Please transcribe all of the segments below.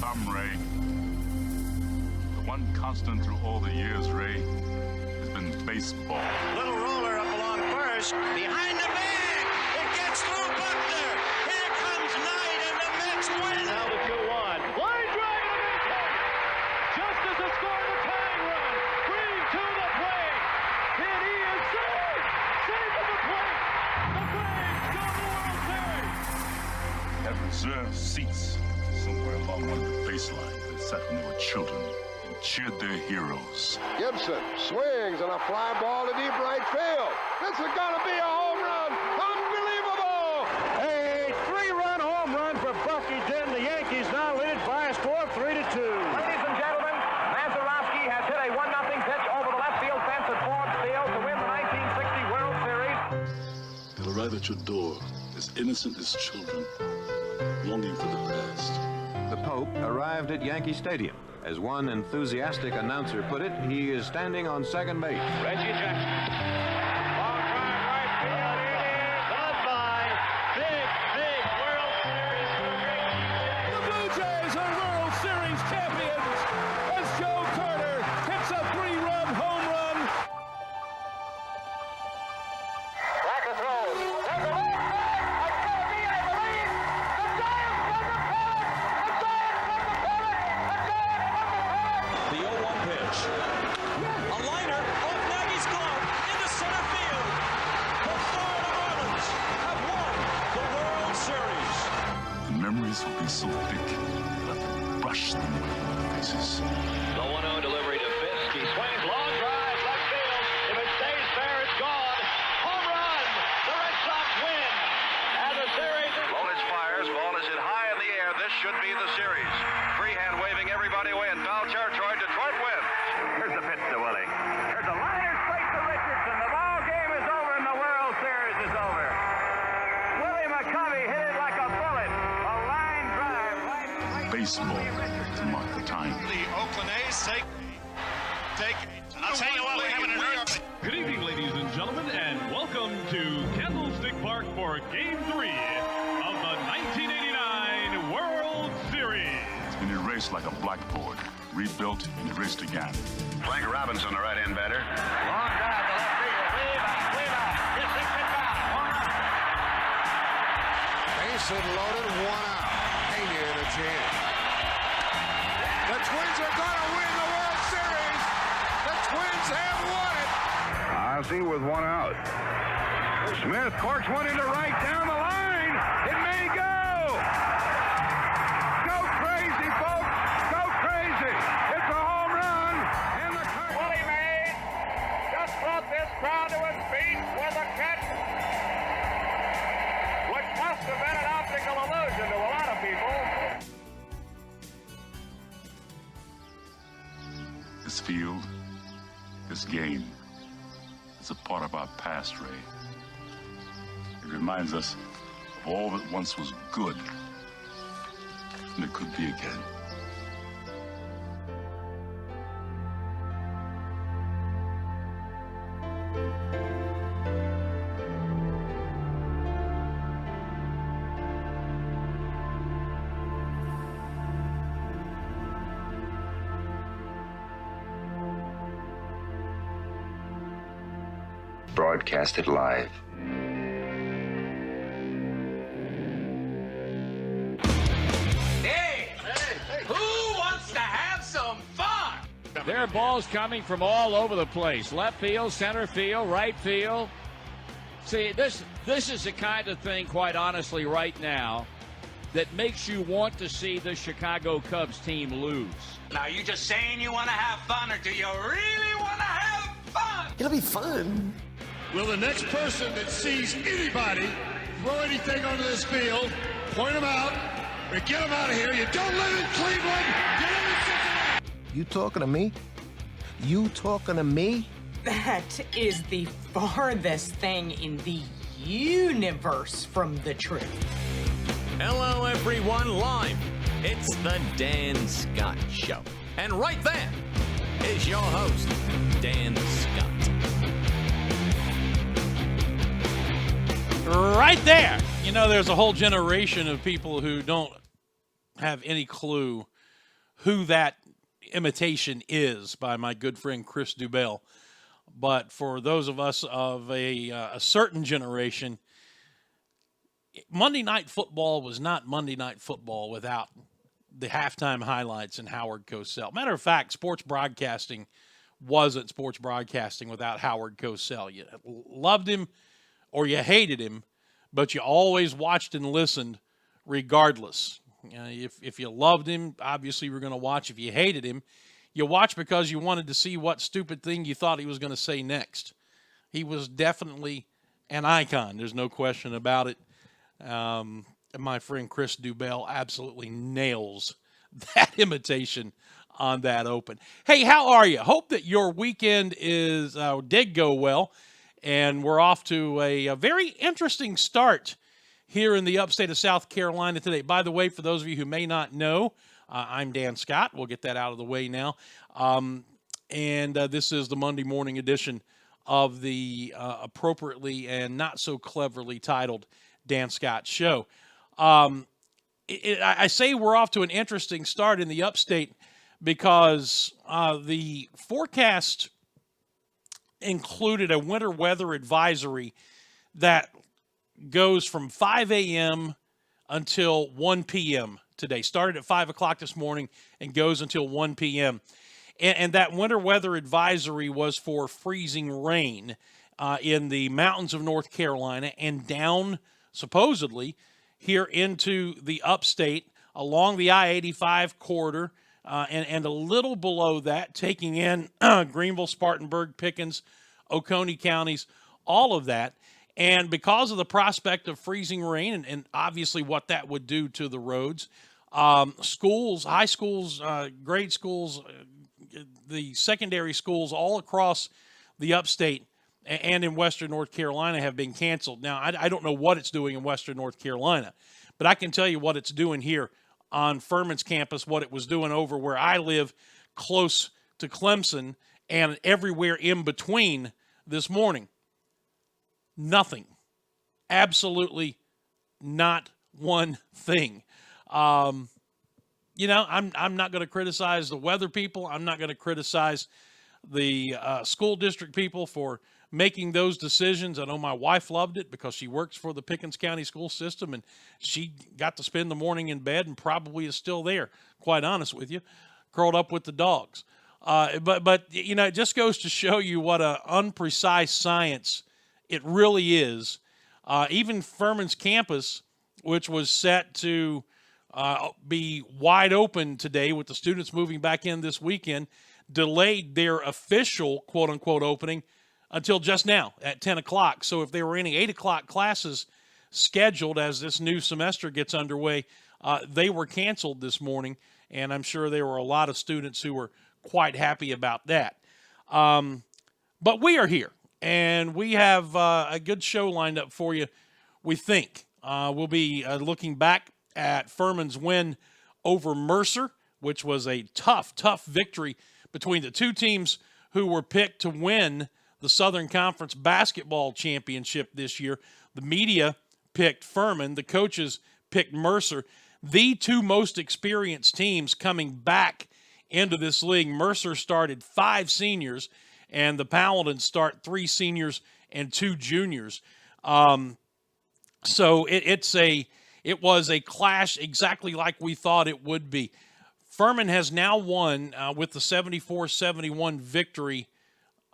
come, Ray. The one constant through all the years, Ray, has been baseball. Little roller up along first. Behind the bag. It gets through Buckner. Here comes Knight, and the Mets win. Now the 2-1. Line drive to Mercer. Justice has scored a tying run. Green to the plate. And he is saved. Saved at the plate. The Braves go to the World Series. Have reserved seats somewhere along one of the baselines that sat when they were children and cheered their heroes. Gibson swings and a fly ball to deep right field. This is going to be a home run. Unbelievable! A 3-run home run for Bucky Dent. The Yankees now lead it by a score of 3-2. Ladies and gentlemen, Mazeroski has hit a 1-0 pitch over the left field fence at Ford Field to win the 1960 World Series. They'll arrive at your door as innocent as children, longing for the past. The Pope arrived at Yankee Stadium. As one enthusiastic announcer put it, he is standing on second base. Reggie Jackson. Long drive right field. It is goodbye. Big World Series. The Blue Jays are World Series champions as Joe Carter hits a 3-run home run. Back and throws. There's a lead back. It's going to be, I believe, the Giants from the pennant. The Giants from the pennant. The Giants from the pennant. The 0-1 pitch. A liner off Nagy's glove into center field. The Florida Marlins have won the World Series. The memories will be so thick, you'll have to brush them with your faces. The 1-0 delivery to Fisk. He swings long drive left field. If it stays fair, it's gone. Home run. The Red Sox win. And the series is... Lotus fires. Ball is hit high in the air. This should be the series. Freehand waving everybody win. Foul territory. Detroit wins. Here's the pitch to Willie. There's a liner straight to Richardson. The ball game is over and the World Series is over. Willie McCovey hit it like a bullet. A line drive. Baseball to mark the time. The Oakland A's take. I'll tell you what, we're having an earth. Good evening, ladies and gentlemen, and welcome to Candlestick Park for Game 3 of the 1989 World Series. It's been erased like a blackboard, rebuilt and erased again. Frank Robinson, the right-hand batter. Long drive to left field. Way back. Gets it back. Home run. Base hit loaded, 1 out. Pena in a chance. The Twins are going to win the World Series. The Twins have won it. Ozzie with 1 out. Smith corks one into right down the line. It may go. Go crazy, folks. Go crazy. It's a home run. And the Willie Mays just brought this crowd to its feet with a catch, which must have been an optical illusion to a lot of people. This field, this game, is a part of our past, Ray. It reminds us of all that once was good, and it could be again. Broadcasted live. Hey! Who wants to have some fun? There are balls coming from all over the place. Left field, center field, right field. See, this is the kind of thing, quite honestly, right now, that makes you want to see the Chicago Cubs team lose. Now, you just saying you want to have fun, or do you really want to have fun? It'll be fun. Will the next person that sees anybody throw anything onto this field, point them out, or get them out of here. You don't live in Cleveland. You live in Cincinnati. You talking to me? You talking to me? That is the farthest thing in the universe from the truth. Hello, everyone, live. It's the Dan Scott Show. And right there is your host, Dan Scott. Right there. You know, there's a whole generation of people who don't have any clue who that imitation is by my good friend Chris Dubell. But for those of us of a certain generation, Monday Night Football was not Monday Night Football without the halftime highlights and Howard Cosell. Matter of fact, sports broadcasting wasn't sports broadcasting without Howard Cosell. You loved him or you hated him, but you always watched and listened regardless. If you loved him, obviously you were going to watch. If you hated him, you watched because you wanted to see what stupid thing you thought he was going to say next. He was definitely an icon. There's no question about it. My friend Chris Dubell absolutely nails that imitation on that open. Hey, how are you? Hope that your weekend did go well, and we're off to a very interesting start here in the upstate of South Carolina today. By the way, for those of you who may not know, I'm Dan Scott. We'll get that out of the way now. And this is the Monday morning edition of the appropriately and not so cleverly titled Dan Scott Show. I say we're off to an interesting start in the upstate because the forecast included a winter weather advisory that goes from 5 a.m. until 1 p.m. today. Started at 5 o'clock this morning and goes until 1 p.m. And that winter weather advisory was for freezing rain in the mountains of North Carolina and down, supposedly, here into the upstate along the I-85 corridor and a little below that, taking in Greenville, Spartanburg, Pickens, Oconee counties, all of that. And because of the prospect of freezing rain and obviously what that would do to the roads, schools, high schools, grade schools, the secondary schools all across the upstate and in Western North Carolina have been canceled. Now, I don't know what it's doing in Western North Carolina, but I can tell you what it's doing here on Furman's campus, what it was doing over where I live close to Clemson and everywhere in between this morning. Nothing. Absolutely not one thing. I'm not going to criticize the weather people. I'm not going to criticize the school district people for making those decisions. I know my wife loved it because she works for the Pickens County school system, and she got to spend the morning in bed and probably is still there, quite honest with you, curled up with the dogs. But it just goes to show you what an unprecise science it really is. Even Furman's campus, which was set to be wide open today with the students moving back in this weekend, delayed their official quote-unquote opening until just now at 10 o'clock. So if there were any 8 o'clock classes scheduled as this new semester gets underway, they were canceled this morning, and I'm sure there were a lot of students who were quite happy about that. But we are here, and we have a good show lined up for you, we think. We'll be looking back at Furman's win over Mercer, which was a tough victory between the two teams who were picked to win the Southern Conference basketball championship this year. The media picked Furman. The coaches picked Mercer. The two most experienced teams coming back into this league. Mercer started 5 seniors, and the Paladins start 3 seniors and 2 juniors. So it was a clash exactly like we thought it would be. Furman has now won with the 74-71 victory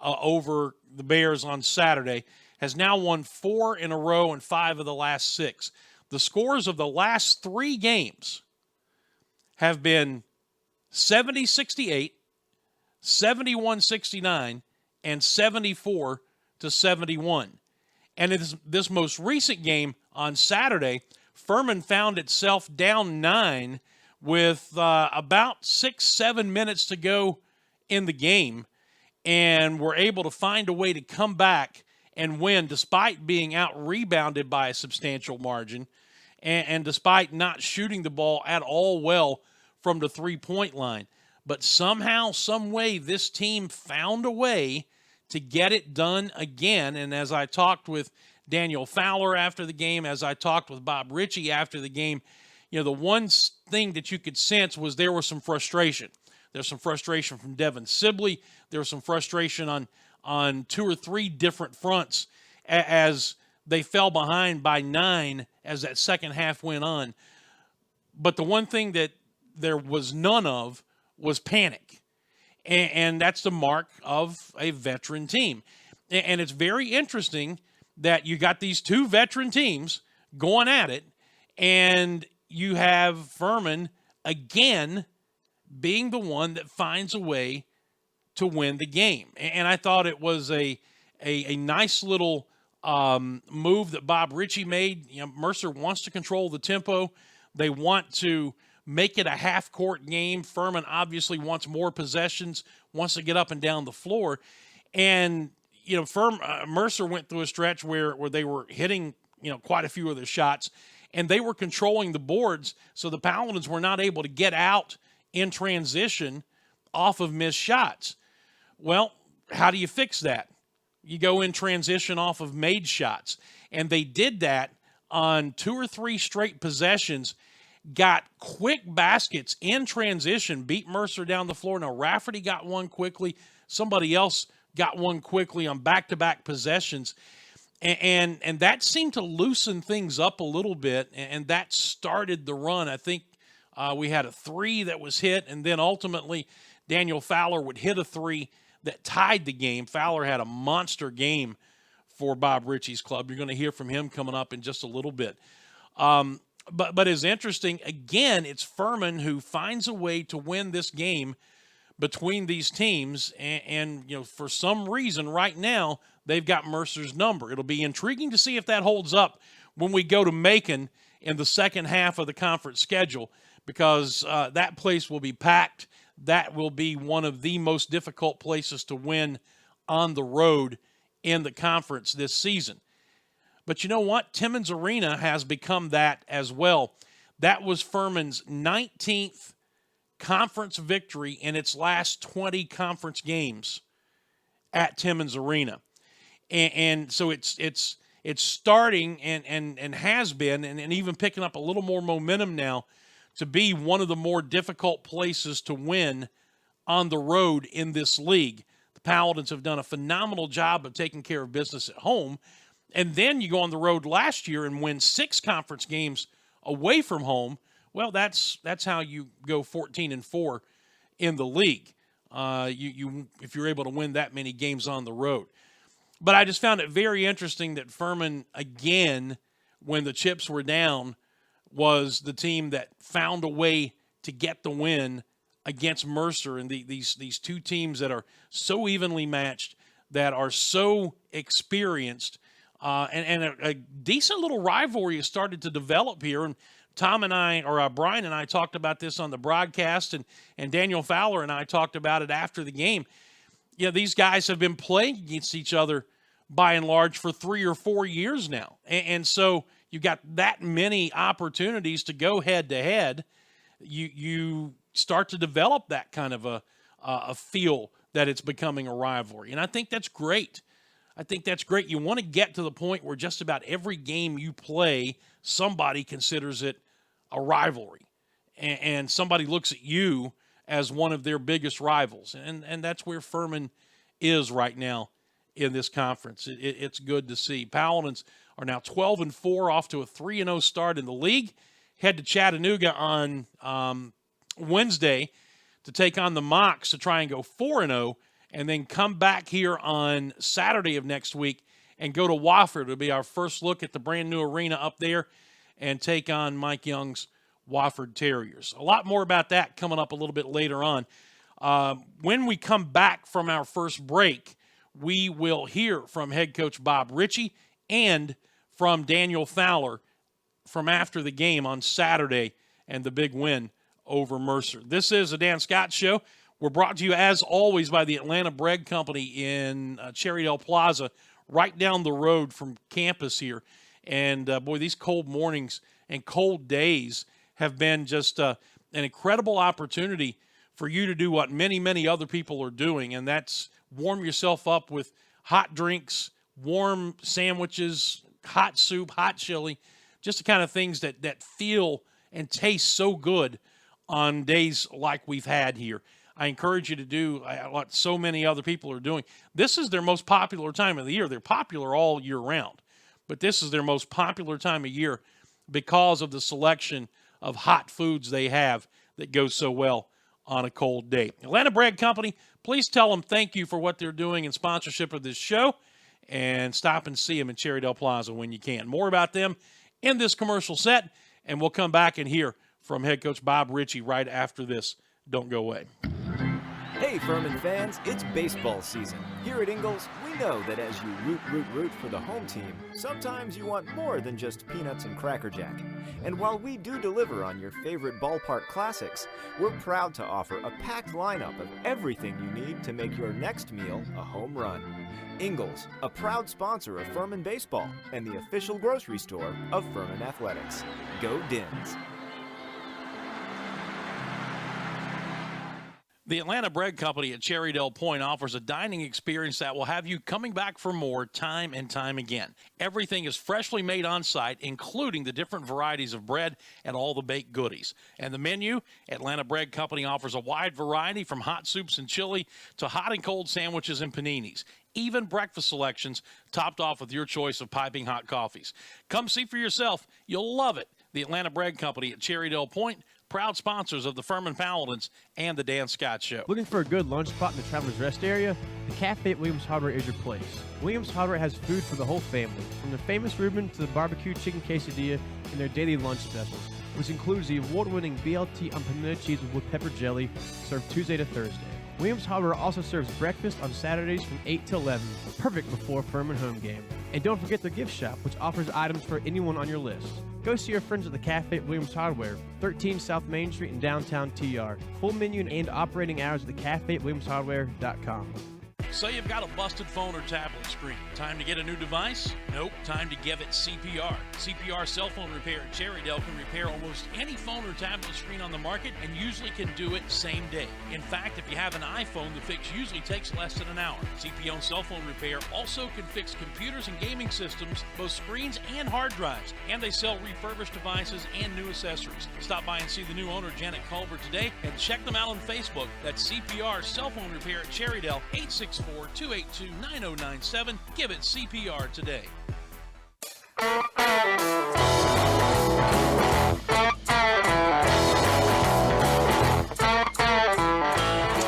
over the Bears on Saturday, has now won 4 in a row and 5 of the last 6. The scores of the last 3 games have been 70-68, 71-69, and 74-71. And in this most recent game on Saturday, Furman found itself down 9 with about 6-7 minutes to go in the game, and were able to find a way to come back and win despite being out-rebounded by a substantial margin and despite not shooting the ball at all well from the three-point line. But somehow, some way, this team found a way to get it done again. And as I talked with Daniel Fowler after the game, as I talked with Bob Ritchie after the game, the one thing that you could sense was there was some frustration. There's some frustration from Devin Sibley. There was some frustration on 2 or 3 different fronts as they fell behind by 9 as that second half went on. But the one thing that there was none of was panic. And that's the mark of a veteran team. And it's very interesting that you got these 2 veteran teams going at it, and you have Furman again being the one that finds a way to win the game. And I thought it was a nice little move that Bob Ritchie made. Mercer wants to control the tempo. They want to make it a half-court game. Furman obviously wants more possessions, wants to get up and down the floor. And, Mercer went through a stretch where they were hitting, quite a few of their shots, and they were controlling the boards, so the Paladins were not able to get out in transition off of missed shots. Well, how do you fix that? You go in transition off of made shots. And they did that on 2 or 3 straight possessions, got quick baskets in transition, beat Mercer down the floor. Now, Rafferty got one quickly. Somebody else got one quickly on back-to-back possessions. And that seemed to loosen things up a little bit, and that started the run. I think we had a 3 that was hit, and then ultimately Daniel Fowler would hit a 3 that tied the game. Fowler had a monster game for Bob Ritchie's club. You're going to hear from him coming up in just a little bit. But it's interesting, again, it's Furman who finds a way to win this game between these teams, and for some reason right now they've got Mercer's number. It'll be intriguing to see if that holds up when we go to Macon in the second half of the conference schedule, because that place will be packed. That will be one of the most difficult places to win on the road in the conference this season. But you know what? Timmons Arena has become that as well. That was Furman's 19th conference victory in its last 20 conference games at Timmons Arena. And so it's starting and has been, and even picking up a little more momentum now to be one of the more difficult places to win on the road in this league. The Paladins have done a phenomenal job of taking care of business at home. And then you go on the road last year and win 6 conference games away from home. Well, that's how you go 14-4 in the league. If you're able to win that many games on the road. But I just found it very interesting that Furman, again, when the chips were down, was the team that found a way to get the win against Mercer, and these 2 teams that are so evenly matched, that are so experienced, and a decent little rivalry has started to develop here. And Tom and I, or Brian and I, talked about this on the broadcast, and Daniel Fowler and I talked about it after the game. These guys have been playing against each other by and large for 3 or 4 years now, and so you've got that many opportunities to go head to head. You start to develop that kind of a feel that it's becoming a rivalry, and I think that's great. You want to get to the point where just about every game you play, somebody considers it a rivalry, and somebody looks at you as one of their biggest rivals, and that's where Furman is right now in this conference. It's good to see. Paladins are now 12-4, off to a 3-0 start in the league. Head to Chattanooga on Wednesday to take on the Mocs to try and go 4-0, and then come back here on Saturday of next week and go to Wofford. It'll be our first look at the brand new arena up there and take on Mike Young's Wofford Terriers. A lot more about that coming up a little bit later on. When we come back from our first break, we will hear from head coach Bob Ritchie and from Daniel Fowler from after the game on Saturday and the big win over Mercer. This is the Dan Scott Show. We're brought to you, as always, by the Atlanta Bread Company in Cherrydale Plaza, right down the road from campus here. And, boy, these cold mornings and cold days have been just an incredible opportunity for you to do what many, many other people are doing, and that's warm yourself up with hot drinks, warm sandwiches, hot soup, hot chili, just the kind of things that feel and taste so good on days like we've had here. I encourage you to do what so many other people are doing. This is their most popular time of the year. They're popular all year round, but this is their most popular time of year because of the selection of hot foods they have that go so well on a cold day. Atlanta Bread Company, please tell them thank you for what they're doing in sponsorship of this show, and stop and see them in Cherrydale Plaza when you can. More about them in this commercial set, and we'll come back and hear from head coach Bob Ritchie right after this. Don't go away. Hey Furman fans, it's baseball season. Here at Ingalls, we know that as you root for the home team, sometimes you want more than just peanuts and Cracker Jack. And while we do deliver on your favorite ballpark classics, we're proud to offer a packed lineup of everything you need to make your next meal a home run. Ingalls, a proud sponsor of Furman Baseball and the official grocery store of Furman Athletics. Go Dins! The Atlanta Bread Company at Cherrydale Point offers a dining experience that will have you coming back for more time and time again. Everything is freshly made on site, including the different varieties of bread and all the baked goodies. And the menu, Atlanta Bread Company offers a wide variety from hot soups and chili to hot and cold sandwiches and paninis. Even breakfast selections topped off with your choice of piping hot coffees. Come see for yourself. You'll love it. The Atlanta Bread Company at Cherrydale Point, proud sponsors of the Furman Paladins and the Dan Scott Show. Looking for a good lunch spot in the Traveler's Rest area? The Cafe at Williams Hardware is your place. Williams Hardware has food for the whole family, from the famous Reuben to the barbecue chicken quesadilla and their daily lunch specials, which includes the award-winning BLT on panini cheese with pepper jelly, served Tuesday to Thursday. Williams Hardware also serves breakfast on Saturdays from 8 to 11, perfect before Furman home game. And don't forget the gift shop, which offers items for anyone on your list. Go see your friends at the Cafe at Williams Hardware, 13 South Main Street in downtown TR. Full menu and operating hours at the Cafe at WilliamsHardware.com. Say you've got a busted phone or tablet screen. Time to get a new device? Nope. Time to give it CPR. CPR cell phone repair at Cherrydale can repair almost any phone or tablet screen on the market and usually can do it same day. In fact, if you have an iPhone, the fix usually takes less than an hour. CPR cell phone repair also can fix computers and gaming systems, both screens and hard drives. And they sell refurbished devices and new accessories. Stop by and see the new owner, Janet Culver, today, and check them out on Facebook. That's CPR cell phone repair at Cherrydale, 864-282-9097. Give it CPR today.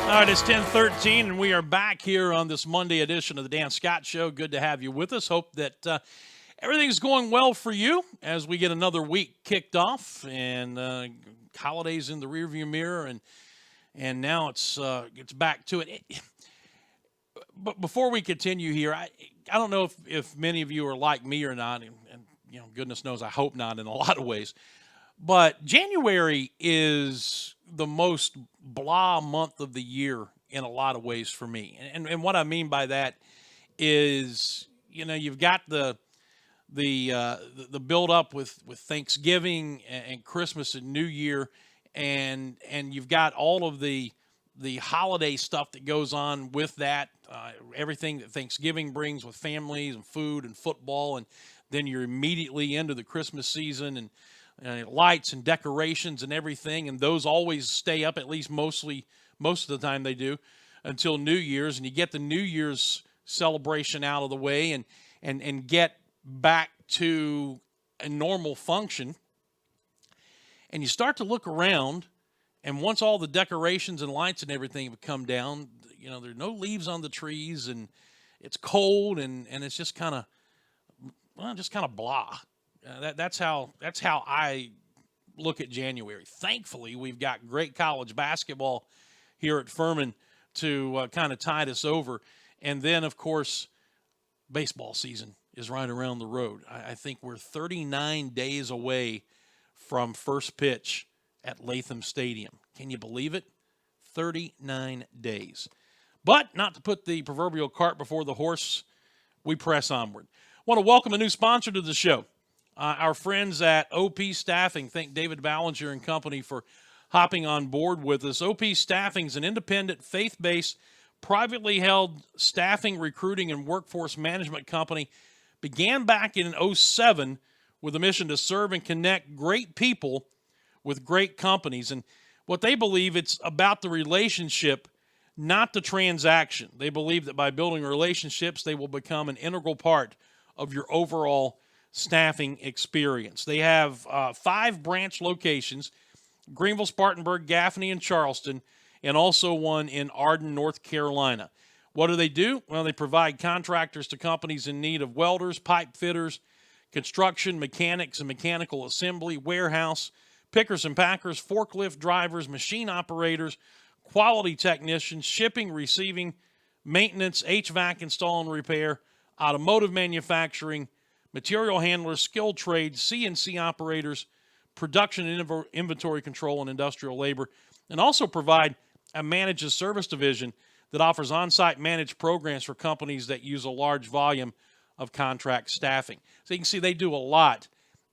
All right, it's 10:13, and we are back here on this Monday edition of the Dan Scott Show. Good to have you with us. Hope that everything's going well for you as we get another week kicked off and holidays in the rearview mirror, and now it's back to it. But before we continue here, I don't know if many of you are like me or not, and you know, goodness knows I hope not in a lot of ways. But January is the most blah month of the year in a lot of ways for me. And what I mean by that is, you know, you've got the build up with Thanksgiving and Christmas and New Year, and you've got all of the holiday stuff that goes on with that, everything that Thanksgiving brings with families and food and football, and then you're immediately into the Christmas season and lights and decorations and everything, and those always stay up, at least most of the time they do, until New Year's, and you get the New Year's celebration out of the way and get back to a normal function, and you start to look around, and once all the decorations and lights and everything have come down, you know, there's no leaves on the trees, and it's cold, and it's just kind of blah. That's how I look at January. Thankfully, we've got great college basketball here at Furman to kind of tide us over. And then, of course, baseball season is right around the road. I think we're 39 days away from first pitch at Latham Stadium. Can you believe it? 39 days. But not to put the proverbial cart before the horse, we press onward. I want to welcome a new sponsor to the show. Our friends at OP Staffing. Thank David Ballinger and company for hopping on board with us. OP Staffing is an independent, faith-based, privately held staffing, recruiting, and workforce management company. Began back in 2007 with a mission to serve and connect great people with great companies. And what they believe, it's about the relationship, not the transaction. They believe that by building relationships, they will become an integral part of your overall staffing experience. They have 5 branch locations: Greenville, Spartanburg, Gaffney, and Charleston, and also one in Arden, North Carolina. What do? Well, they provide contractors to companies in need of welders, pipe fitters, construction, mechanics and mechanical assembly, warehouse, pickers and packers, forklift drivers, machine operators, quality technicians, shipping, receiving, maintenance, HVAC install and repair, automotive manufacturing, material handlers, skilled trades, CNC operators, production and inventory control, and industrial labor, and also provide a managed service division that offers on-site managed programs for companies that use a large volume of contract staffing. So you can see they do a lot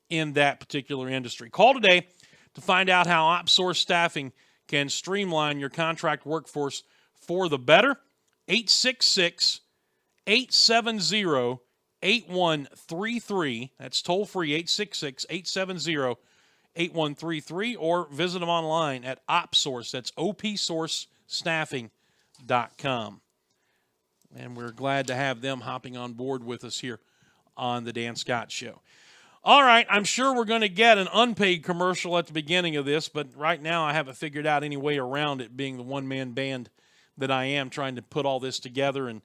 in that particular industry. Call today to find out how OpSource Staffing can streamline your contract workforce for the better. 866-870-8133. That's toll free, 866-870-8133, or visit them online at OpSource. That's opsourcestaffing.com. And we're glad to have them hopping on board with us here on the Dan Scott Show. All right, I'm sure we're going to get an unpaid commercial at the beginning of this, but right now I haven't figured out any way around it, being the one-man band that I am, trying to put all this together. And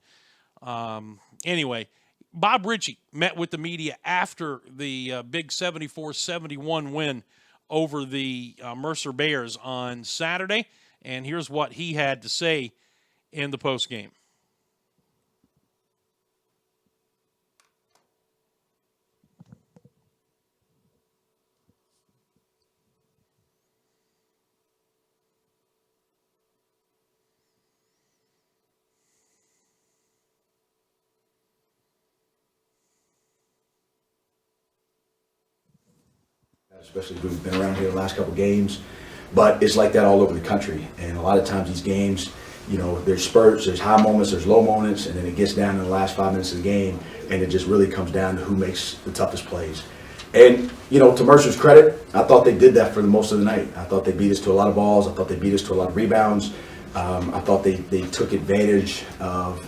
anyway, Bob Ritchie met with the media after the big 74-71 win over the Mercer Bears on Saturday, and here's what he had to say in the postgame. Especially if we've been around here the last couple games, but it's like that all over the country. And a lot of times these games, you know, there's spurts, there's high moments, there's low moments, and then it gets down in the last 5 minutes of the game, and it just really comes down to who makes the toughest plays. And, you know, to Mercer's credit, I thought they did that for the most of the night. I thought they beat us to a lot of balls. I thought they beat us to a lot of rebounds. I thought they took advantage of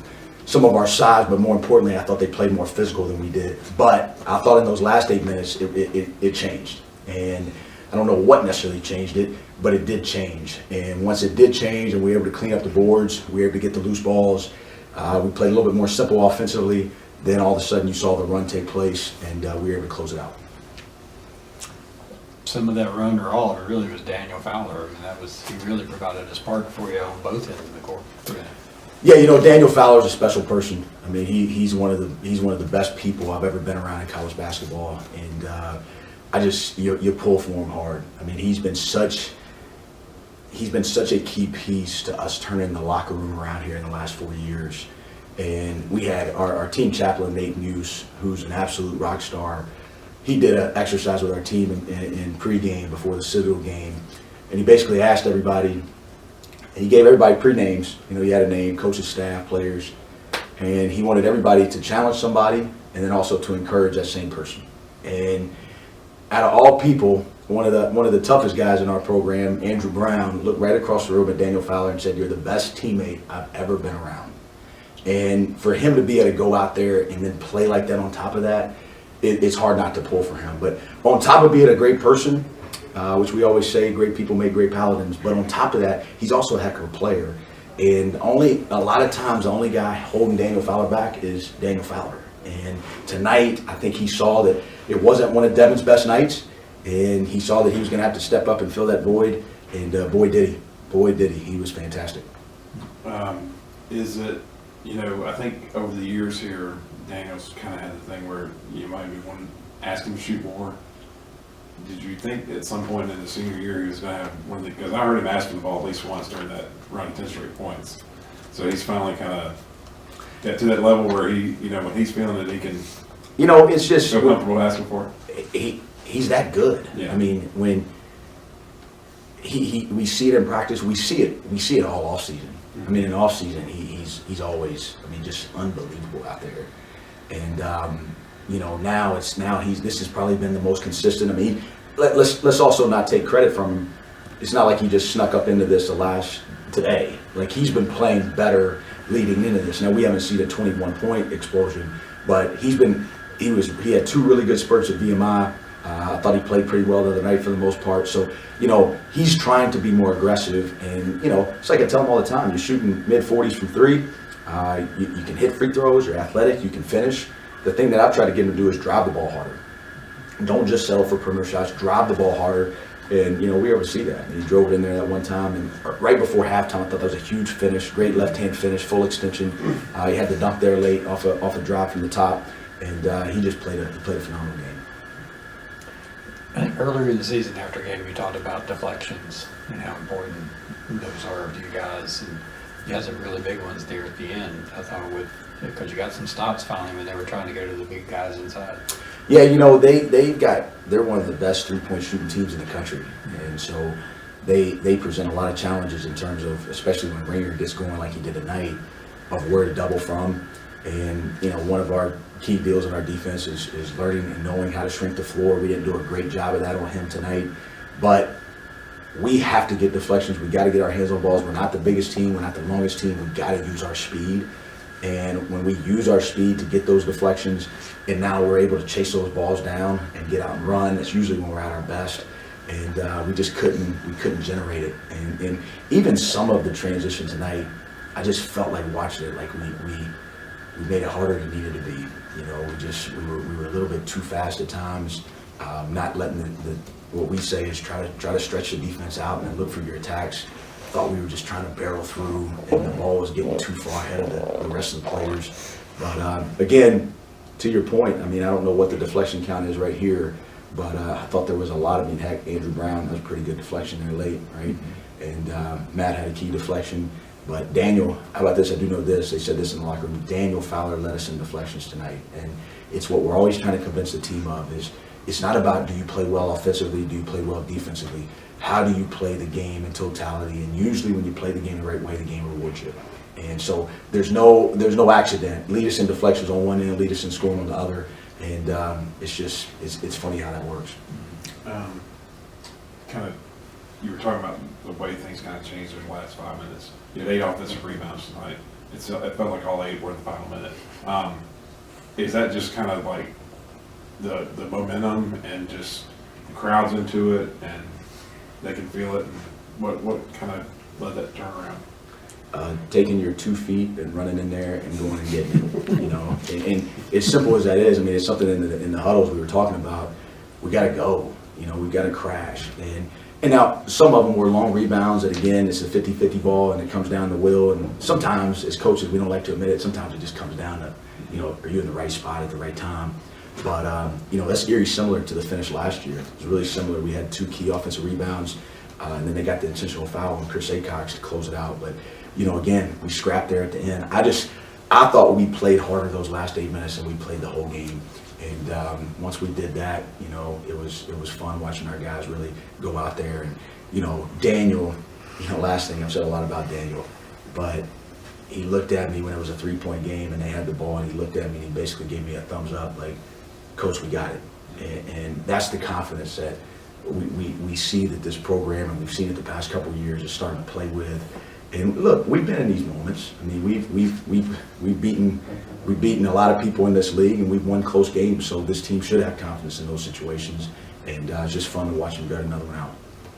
some of our size, but more importantly, I thought they played more physical than we did. But I thought in those last 8 minutes, it changed. And I don't know what necessarily changed it, but it did change. And once it did change and we were able to clean up the boards, we were able to get the loose balls, we played a little bit more simple offensively, then all of a sudden you saw the run take place, and we were able to close it out. Some of that run, or all of it, really was Daniel Fowler. I mean, he really provided a spark for you on both ends of the court. Yeah, you know, Daniel Fowler's a special person. I mean, he's one of the best people I've ever been around in college basketball, and you pull for him hard. I mean, he's been such a key piece to us turning the locker room around here in the last 4 years. And we had our team chaplain, Nate Muse, who's an absolute rock star. He did an exercise with our team in pregame before the Citadel game, and he basically asked everybody. He gave everybody pre-names. You know, he had a name, coaches, staff, players, and he wanted everybody to challenge somebody and then also to encourage that same person. And out of all people, one of the toughest guys in our program, Andrew Brown, looked right across the room at Daniel Fowler and said, "You're the best teammate I've ever been around." And for him to be able to go out there and then play like that on top of that, it's hard not to pull for him. But on top of being a great person, which we always say, great people make great paladins, but on top of that, he's also a heck of a player. And a lot of times, the only guy holding Daniel Fowler back is Daniel Fowler. And tonight, I think he saw that it wasn't one of Devin's best nights, and he saw that he was going to have to step up and fill that void, and boy did he. Boy did he. He was fantastic. Is it, you know, I think over the years here, Daniel's kind of had the thing where you might be wanting to ask him to shoot more. Did you think at some point in the senior year he was going to have one of the, because I heard him ask for the ball at least once during that run 10 straight points. So he's finally kind of got to that level where he, you know, when he's feeling it, he can, you know, it's just so comfortable asking for it. He's that good. Yeah. I mean, when we see it in practice, we see it all off season. Mm-hmm. I mean, in off season, he's always, I mean, just unbelievable out there. And you know, this has probably been the most consistent. I mean, let's also not take credit from him. It's not like he just snuck up into this today. Like, he's been playing better leading into this. Now, we haven't seen a 21-point explosion, but he had 2 really good spurts at VMI. I thought he played pretty well the other night for the most part. So, he's trying to be more aggressive. And, it's like I tell him all the time, you're shooting mid-40s from 3. You can hit free throws, you're athletic, you can finish. The thing that I've tried to get him to do is drive the ball harder. Don't just settle for perimeter shots, drive the ball harder. And, we were able to see that. And he drove it in there that one time. And right before halftime, I thought that was a huge finish, great left-hand finish, full extension. He had the dunk there late off a drive from the top. And he just played a phenomenal game. I think earlier in the season, after game, you talked about deflections and how important those are to you guys. And you had some really big ones there at the end. I thought because you got some stops finally when they were trying to go to the big guys inside. Yeah, they're one of the best 3-point shooting teams in the country, and so they present a lot of challenges in terms of, especially when Rainier gets going like he did tonight, of where to double from. And one of our key deals in our defense is learning and knowing how to shrink the floor. We didn't do a great job of that on him tonight, but we have to get deflections. We got to get our hands on balls. We're not the biggest team. We're not the longest team. We got to use our speed. And when we use our speed to get those deflections, and now we're able to chase those balls down and get out and run, that's usually when we're at our best. And we just couldn't generate it. And even some of the transition tonight, I just felt like watching it, like we made it harder than it needed to be. We were a little bit too fast at times, not letting what we say is try to stretch the defense out and then look for your attacks. Thought we were just trying to barrel through, and the ball was getting too far ahead of the rest of the players. But again, to your point, I don't know what the deflection count is right here, but I thought there was a lot of, heck, Andrew Brown, that was a pretty good deflection there late, right? And Matt had a key deflection. But Daniel, how about this? I do know this. They said this in the locker room. Daniel Fowler led us in deflections tonight. And it's what we're always trying to convince the team of is it's not about do you play well offensively, do you play well defensively. How do you play the game in totality? And usually when you play the game the right way, the game rewards you. And so there's no accident. Lead us in deflections on one end, lead us in scoring on the other. And it's funny how that works. You were talking about the way things kind of changed in the last 5 minutes. You had 8 offensive rebounds tonight. It felt like all 8 were in the final minute. Is that just kind of like the momentum and just the crowd's into it and they can feel it? And what kind of led that turnaround? Taking your 2 feet and running in there and going and getting it. And as simple as that is, it's something in the huddles we were talking about. We got to go. We got to crash. And now some of them were long rebounds, and again, it's a 50-50 ball, and it comes down to will. And sometimes, as coaches, we don't like to admit it. Sometimes it just comes down to, are you in the right spot at the right time? But that's very similar to the finish last year. It was really similar. We had 2 key offensive rebounds, and then they got the intentional foul on Chris Acox to close it out. But again, we scrapped there at the end. I thought we played harder those last 8 minutes than we played the whole game. And once we did that, it was fun watching our guys really go out there. And Daniel, last thing, I've said a lot about Daniel, but he looked at me when it was a 3-point game and they had the ball, and he looked at me and he basically gave me a thumbs up, like, Coach, we got it. And that's the confidence that we see that this program, and we've seen it the past couple of years, is starting to play with. And look, we've been in these moments. We've beaten a lot of people in this league, and we've won close games. So this team should have confidence in those situations, and it's just fun to watch them gut another one out.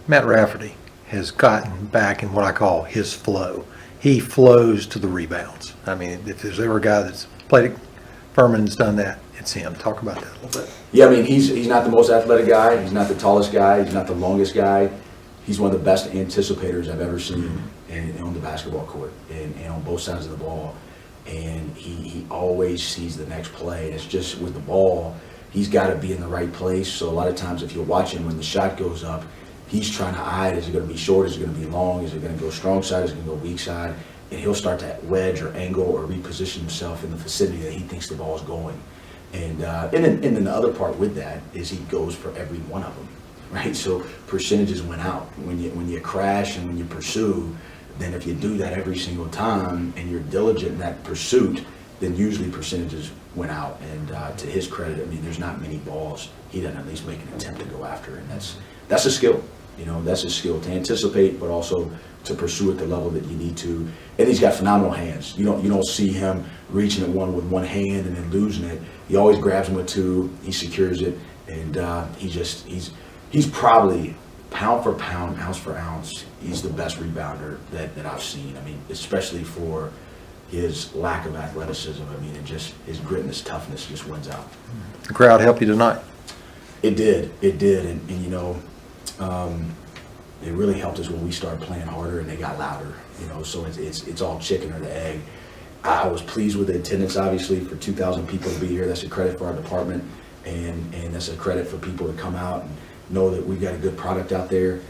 Matt Rafferty has gotten back in what I call his flow. He flows to the rebounds. If there's ever a guy that's played at Furman and's done that, it's him. Talk about that a little bit. Yeah, he's not the most athletic guy. He's not the tallest guy. He's not the longest guy. He's one of the best anticipators I've ever seen on the basketball court and on both sides of the ball. And he always sees the next play. And it's just with the ball, he's got to be in the right place. So a lot of times if you're watching when the shot goes up, he's trying to eye it. Is it going to be short? Is it going to be long? Is it going to go strong side? Is it going to go weak side? And he'll start to wedge or angle or reposition himself in the vicinity that he thinks the ball is going. And then the other part with that is he goes for every one of them, right? So percentages went out. When you crash and when you pursue, then if you do that every single time and you're diligent in that pursuit, then usually percentages went out. And to his credit, I mean, there's not many balls he doesn't at least make an attempt to go after, and that's a skill. You know, that's a skill to anticipate, but also to pursue at the level that you need to. And he's got phenomenal hands. You don't see him reaching at one with one hand and then losing it. He always grabs them with two. He secures it, and he's probably pound for pound, ounce for ounce, he's the best rebounder that I've seen. I mean, especially for his lack of athleticism. I mean, and just his grit and his toughness just wins out. The crowd helped you tonight. It did, and you know, it really helped us when we started playing harder and they got louder. You know, so it's all chicken or the egg. I was pleased with the attendance, obviously, for 2,000 people to be here. That's a credit for our department, and that's a credit for people to come out and know that we've got a good product out there.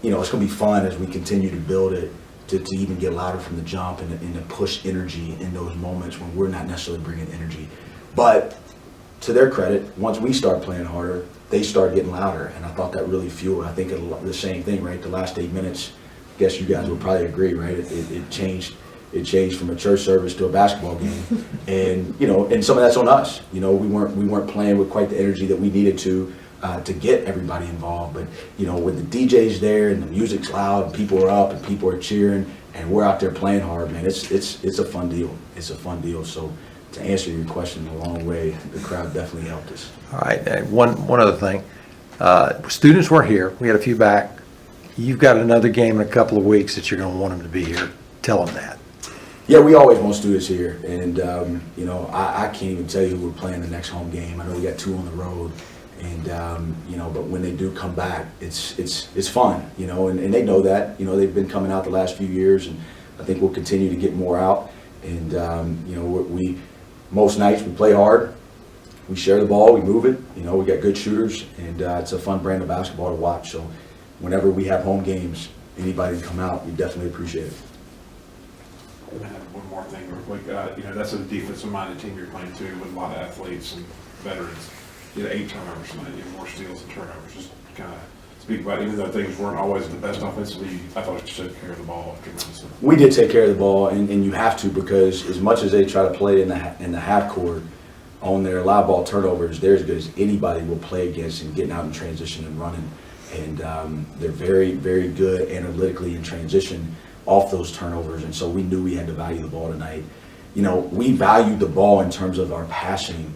You know, it's going to be fun as we continue to build it to even get louder from the jump and to push energy in those moments when we're not necessarily bringing energy. But to their credit, once we start playing harder, they start getting louder, and I thought that really fueled. I think the same thing, right? The last 8 minutes, I guess you guys would probably agree, right? It changed. It changed from a church service to a basketball game, and you know, and some of that's on us. You know, we weren't playing with quite the energy that we needed to get everybody involved. But you know, when the DJ's there and the music's loud, and people are up and people are cheering, and we're out there playing hard, man, it's a fun deal. It's a fun deal. So to answer your question in a long way, the crowd definitely helped us. All right, and one other thing. Students were here. We had a few back. You've got another game in a couple of weeks that you're going to want them to be here. Tell them that. Yeah, we always want students here, and you know, I can't even tell you who we're playing the next home game. I know we got 2 on the road, and you know, but when they do come back, it's fun, you know, and they know that. You know, they've been coming out the last few years, and I think we'll continue to get more out. And you know, we most nights we play hard, we share the ball, we move it. You know, we got good shooters, and it's a fun brand of basketball to watch. So whenever we have home games, anybody can come out, we definitely appreciate it. I have one more thing real quick. You know, that's a defensive-minded team you're playing too, with a lot of athletes and veterans. You had 8 turnovers tonight, you had more steals and turnovers. Just kind of speak about, even though things weren't always the best offensively, I thought you took care of the ball tremendously. We did take care of the ball, and you have to, because as much as they try to play in the half court on their live ball turnovers, they're as good as anybody will play against and getting out in transition and running. And they're very, very good analytically in transition off those turnovers, and so we knew we had to value the ball tonight. You know, we valued the ball in terms of our passing.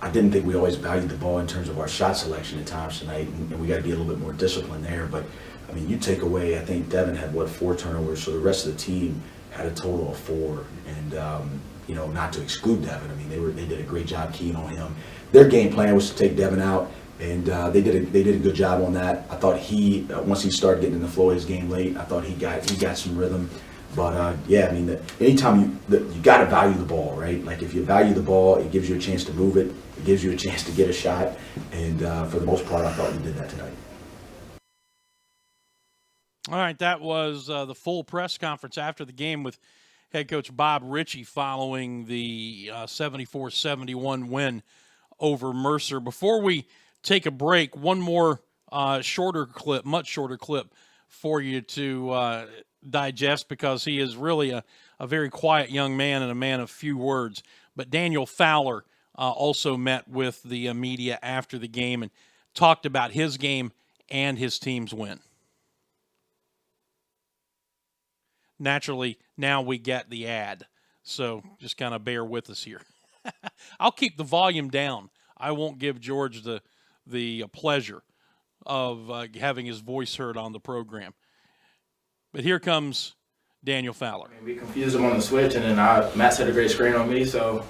I didn't think we always valued the ball in terms of our shot selection at times tonight, and we got to be a little bit more disciplined there. But I mean, you take away, I think Devin had 4 turnovers, so the rest of the team had a total of 4. And you know, not to exclude Devin, I mean, they did a great job keying on him. Their game plan was to take Devin out, and they did a good job on that. I thought once he started getting in the flow of his game late, I thought he got some rhythm. But yeah, I mean, anytime you got to value the ball, right? Like if you value the ball, it gives you a chance to move it. It gives you a chance to get a shot. And for the most part, I thought we did that tonight. All right, that was the full press conference after the game with head coach Bob Ritchie following the 74-71 win over Mercer. Before we take a break, one more much shorter clip for you to digest, because he is really a very quiet young man and a man of few words. But Daniel Fowler also met with the media after the game and talked about his game and his team's win. Naturally, now we get the ad, so just kind of bear with us here. I'll keep the volume down. I won't give George the pleasure of having his voice heard on the program. But here comes Daniel Fowler. I mean, we confused him on the switch, and then Matt set a great screen on me, so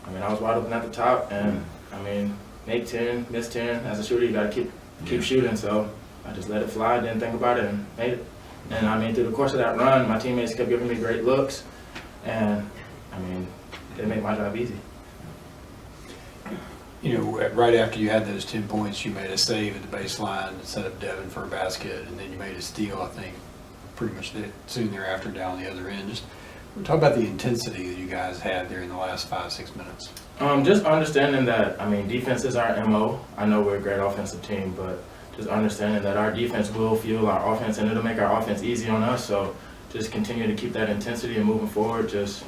I mean, I was wide open at the top, and I mean, make 10, miss 10. As a shooter, you got to keep shooting, so I just let it fly, didn't think about it, and made it. And I mean, through the course of that run, my teammates kept giving me great looks, and I mean, they made my job easy. You know, right after you had those 10 points, you made a save at the baseline and set up Devin for a basket, and then you made a steal, I think, pretty much soon thereafter down the other end. Just talk about the intensity that you guys had there in the last 5-6 minutes. Just understanding that, I mean, defense is our MO. I know we're a great offensive team, but just understanding that our defense will fuel our offense, and it'll make our offense easy on us. So just continue to keep that intensity and moving forward. Just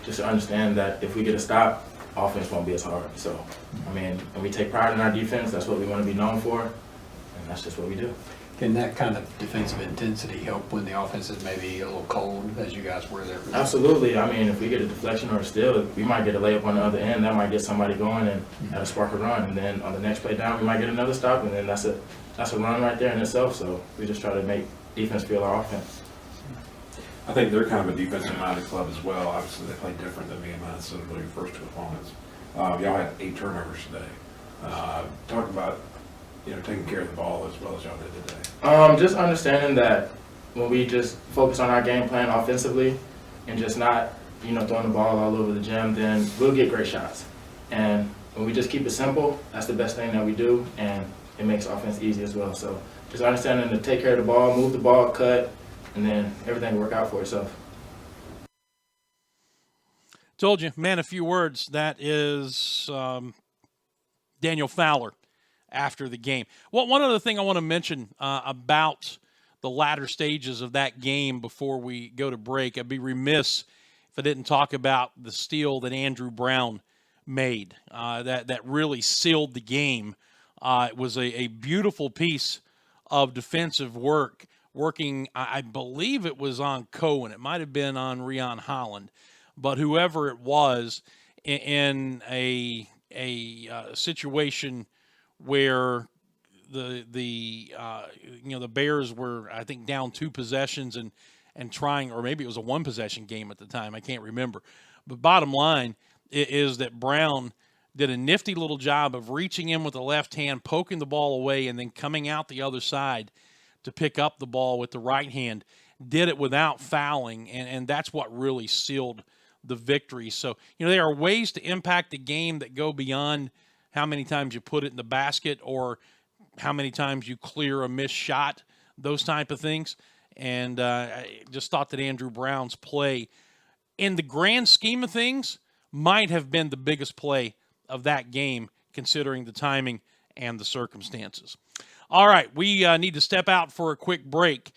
just to understand that if we get a stop, offense won't be as hard. So, I mean, and we take pride in our defense. That's what we want to be known for, and that's just what we do. Can that kind of defensive intensity help when the offense is maybe a little cold, as you guys were there? Absolutely. I mean, if we get a deflection or a steal, we might get a layup on the other end. That might get somebody going and that'll spark a run. And then on the next play down, we might get another stop, and then that's a run right there in itself. So we just try to make defense feel our offense. I think they're kind of a defensive-minded club as well. Obviously, they play different than VMI, so they're your first two opponents. Y'all had 8 turnovers today. Talk about taking care of the ball as well as y'all did today. Just understanding that when we just focus on our game plan offensively and just not, throwing the ball all over the gym, then we'll get great shots. And when we just keep it simple, that's the best thing that we do, and it makes offense easy as well. So just understanding to take care of the ball, move the ball, cut, and then everything will work out for itself. Told you, man, a few words. That is Daniel Fowler after the game. Well, one other thing I want to mention about the latter stages of that game before we go to break, I'd be remiss if I didn't talk about the steal that Andrew Brown made. That really sealed the game. It was a beautiful piece of defensive work, working, I believe it was on Cohen. It might have been on Rion Holland. But whoever it was, in a situation where the Bears were, I think, down 2 possessions and trying, or maybe it was a 1-possession game at the time. I can't remember. But bottom line is that Brown did a nifty little job of reaching in with the left hand, poking the ball away, and then coming out the other side to pick up the ball with the right hand. Did it without fouling, and that's what really sealed the victory. So, there are ways to impact the game that go beyond how many times you put it in the basket or how many times you clear a missed shot, those type of things. And I just thought that Andrew Brown's play, in the grand scheme of things, might have been the biggest play of that game, considering the timing and the circumstances. All right, we need to step out for a quick break.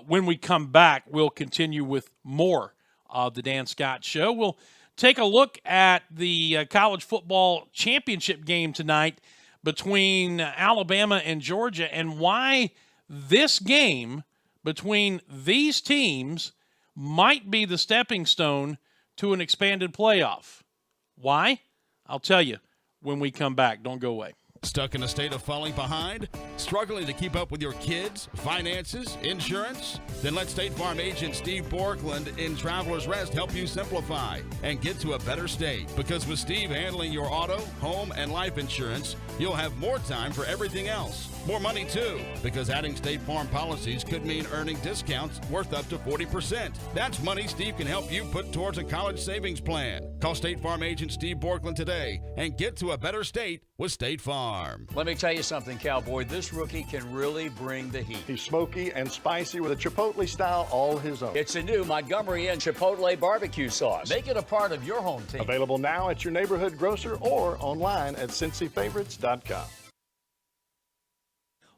When we come back, we'll continue with more of the Dan Scott Show. We'll take a look at the college football championship game tonight between Alabama and Georgia, and why this game between these teams might be the stepping stone to an expanded playoff. Why? I'll tell you when we come back. Don't go away. Stuck in a state of falling behind? Struggling to keep up with your kids, finances, insurance? Then let State Farm agent Steve Borkland in Traveler's Rest help you simplify and get to a better state. Because with Steve handling your auto, home, and life insurance, you'll have more time for everything else. More money, too, because adding State Farm policies could mean earning discounts worth up to 40%. That's money Steve can help you put towards a college savings plan. Call State Farm agent Steve Borkland today and get to a better state with State Farm. Let me tell you something, Cowboy. This rookie can really bring the heat. He's smoky and spicy with a Chipotle style all his own. It's a new Montgomery Inn Chipotle barbecue sauce. Make it a part of your home team. Available now at your neighborhood grocer or online at CincyFavorites.com.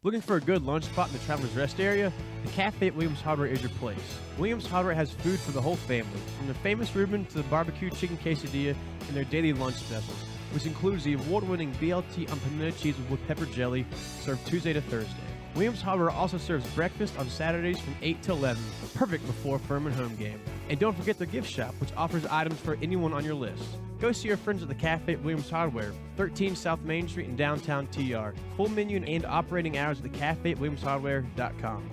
Looking for a good lunch spot in the Traveler's Rest area? The Cafe at Williams Hardware is your place. Williams Hardware has food for the whole family, from the famous Reuben to the barbecue chicken quesadilla and their daily lunch specials, which includes the award-winning BLT on pimento cheese with pepper jelly, served Tuesday to Thursday. Williams Hardware also serves breakfast on Saturdays from 8 to 11, perfect before Furman home game. And don't forget their gift shop, which offers items for anyone on your list. Go see your friends at the Cafe at Williams Hardware, 13 South Main Street in downtown TR. Full menu and operating hours at the Cafe at WilliamsHardware.com.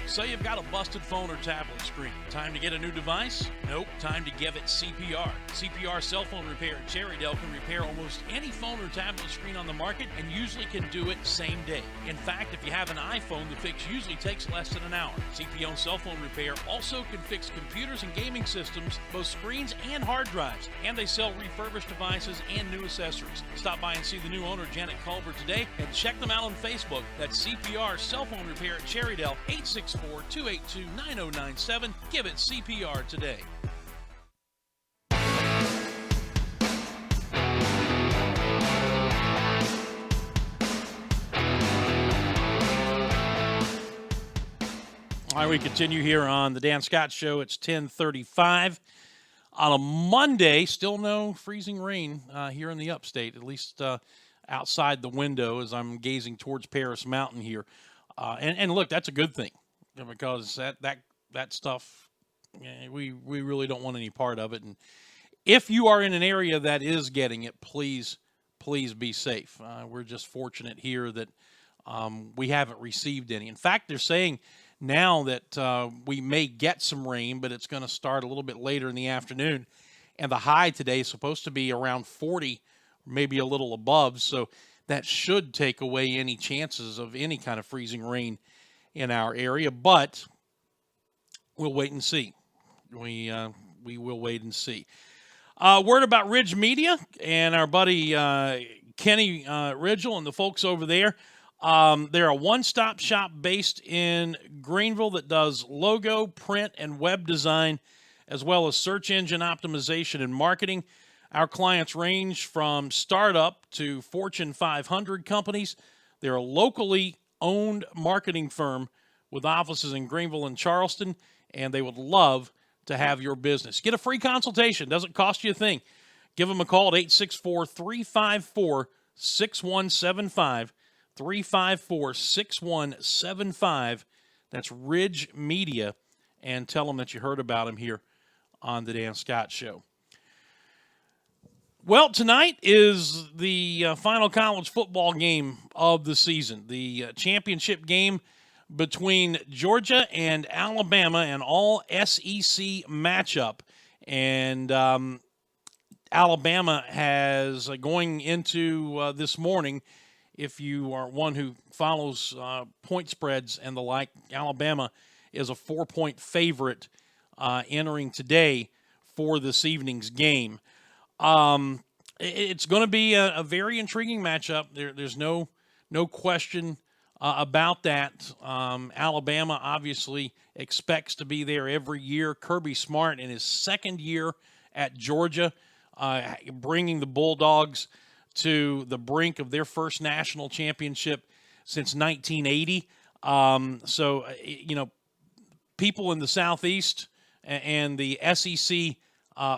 Say you've got a busted phone or tablet screen. Time to get a new device? Nope. Time to give it CPR. CPR Cell Phone Repair at Cherrydale can repair almost any phone or tablet screen on the market and usually can do it same day. In fact, if you have an iPhone, the fix usually takes less than an hour. CPO Cell Phone Repair also can fix computers and gaming systems, both screens and hard drives. And they sell refurbished devices and new accessories. Stop by and see the new owner, Janet Culver, today, and check them out on Facebook. That's CPR Cell Phone Repair at Cherrydale, 864-282-9097. Give it CPR today. All right, we continue here on the Dan Scott Show. It's 10:35 On a Monday, still no freezing rain here in the upstate, at least outside the window as I'm gazing towards Paris Mountain here. And look, that's a good thing because that stuff, we really don't want any part of it. And if you are in an area that is getting it, please be safe. We're just fortunate here that we haven't received any. In fact, they're saying now that we may get some rain, but it's going to start a little bit later in the afternoon. And the high today is supposed to be around 40, maybe a little above. So that should take away any chances of any kind of freezing rain in our area. But we'll wait and see. We will wait and see. Word about Ridge Media and our buddy Kenny Ridgel and the folks over there. They're a one-stop shop based in Greenville that does logo, print, and web design, as well as search engine optimization and marketing. Our clients range from startup to Fortune 500 companies. They're a locally owned marketing firm with offices in Greenville and Charleston, and they would love to have your business. Get a free consultation. Doesn't cost you a thing. Give them a call at 864-354-6175. 354-6175. That's Ridge Media. And tell them that you heard about him here on the Dan Scott Show. Well, tonight is the final college football game of the season. The championship game between Georgia and Alabama, an all-SEC matchup. And Alabama has, going into this morning, if you are one who follows point spreads and the like, Alabama is a 4-point favorite entering today for this evening's game. It's going to be a very intriguing matchup. There's no question about that. Alabama obviously expects to be there every year. Kirby Smart in his second year at Georgia, bringing the Bulldogs to the brink of their first national championship since 1980. So, people in the Southeast and the SEC